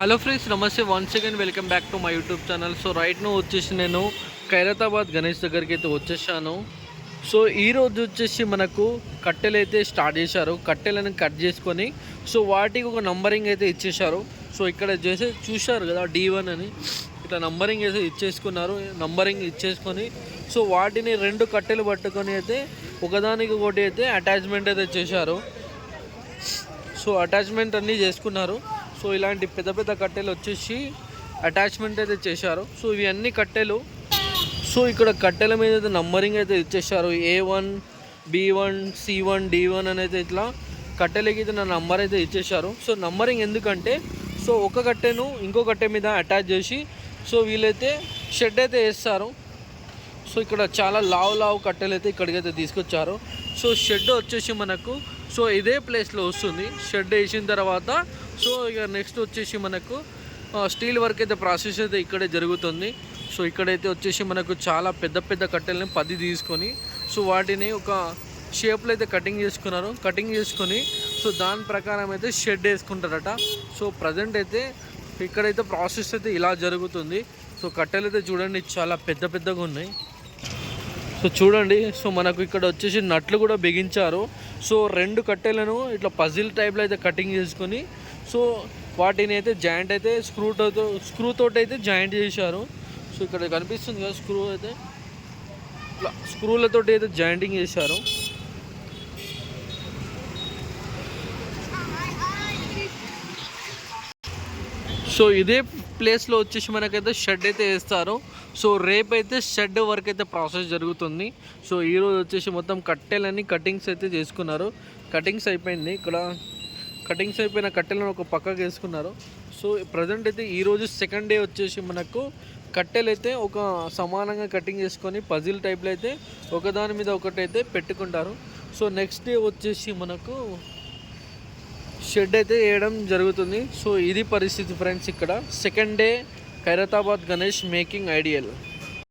Hello friends, నమస్తే. Once again welcome back to my YouTube channel. So right now వచ్చేసి నేను ఖైరతాబాద్ గణేష్ దగ్గరికి అయితే వచ్చేసాను. సో ఈరోజు వచ్చేసి మనకు కట్టెలు అయితే స్టార్ట్ చేశారు. కట్టెలను కట్ చేసుకొని సో వాటికి ఒక నంబరింగ్ అయితే ఇచ్చేశారు. సో ఇక్కడ చేసి చూశారు కదా D1 అని, ఇట్లా నంబరింగ్ అయితే ఇచ్చేసుకున్నారు. నంబరింగ్ ఇచ్చేసుకొని సో వాటిని రెండు కట్టెలు పట్టుకొని అయితే ఒకదానికి ఒకటి అయితే అటాచ్మెంట్ అయితే చేశారు. సో అటాచ్మెంట్ అన్నీ చేసుకున్నారు. సో ఇలాంటి పెద్ద పెద్ద కట్టెలు వచ్చేసి అటాచ్మెంట్ అయితే చేశారు. సో ఇవి అన్ని కట్టెలు. సో ఇక్కడ కట్టెల మీద అయితే నంబరింగ్ అయితే ఇచ్చేసారు. A1 B1 C1 D1 అనేది ఇట్లా కట్టెలకి అయితే నా నంబర్ అయితే ఇచ్చేసారు. సో నంబరింగ్ ఎందుకంటే సో ఒక కట్టెను ఇంకో కట్టె మీద అటాచ్ చేసి సో వీళ్ళైతే షెడ్ అయితే వేస్తారు. సో ఇక్కడ చాలా లావు కట్టెలు అయితే ఇక్కడికైతే తీసుకొచ్చారు. సో షెడ్ వచ్చేసి మనకు సో ఇదే ప్లేస్లో వస్తుంది. షెడ్ వేసిన తర్వాత సో ఇక నెక్స్ట్ వచ్చేసి మనకు స్టీల్ వర్క్ అయితే ప్రాసెస్ అయితే ఇక్కడే జరుగుతుంది. సో ఇక్కడైతే వచ్చేసి మనకు చాలా పెద్ద పెద్ద కట్టెలని 10 తీసుకొని సో వాటిని ఒక షేప్లో అయితే కటింగ్ చేసుకున్నారు. కటింగ్ చేసుకొని సో దాని ప్రకారం అయితే షెడ్ వేసుకుంటారట. సో ప్రజెంట్ అయితే ఇక్కడైతే ప్రాసెస్ అయితే ఇలా జరుగుతుంది. సో కట్టెలు అయితే చూడండి చాలా పెద్ద పెద్దగా ఉన్నాయి. సో చూడండి, సో మనకు ఇక్కడ వచ్చేసి నట్లు కూడా బిగించారు. సో రెండు కట్టెలను ఇట్లా పజిల్ టైప్లో అయితే కటింగ్ చేసుకొని సో వాటిని అయితే జాయింట్ అయితే స్క్రూతో అయితే జాయింట్ చేశారు. సో ఇక్కడ కనిపిస్తుంది కదా స్క్రూ అయితే ఇట్లా స్క్రూలతో అయితే జాయింటింగ్ చేశారు. సో ఇదే ప్లేస్లో వచ్చేసి మనకైతే షెడ్ అయితే వేస్తారు. సో రేపైతే షెడ్ వర్క్ అయితే ప్రాసెస్ జరుగుతుంది. సో ఈరోజు వచ్చేసి మొత్తం కట్టెలని కటింగ్స్ అయితే చేసుకున్నారు. కటింగ్స్ అయిపోయింది. ఇక్కడ కటింగ్స్ అయిపోయిన కట్టెలను ఒక పక్కకు వేసుకున్నారు. సో ప్రజెంట్ అయితే ఈరోజు సెకండ్ డే వచ్చేసి మనకు కట్టెలు అయితే ఒక సమానంగా కటింగ్ చేసుకొని పజిల్ టైప్లో అయితే ఒకదాని మీద ఒకటైతే పెట్టుకుంటారు. సో నెక్స్ట్ డే వచ్చేసి మనకు షెడ్ అయితే వేయడం జరుగుతుంది. సో ఇది పరిస్థితి ఫ్రెండ్స్. ఇక్కడ second day Khairatabad Ganesh making ideal.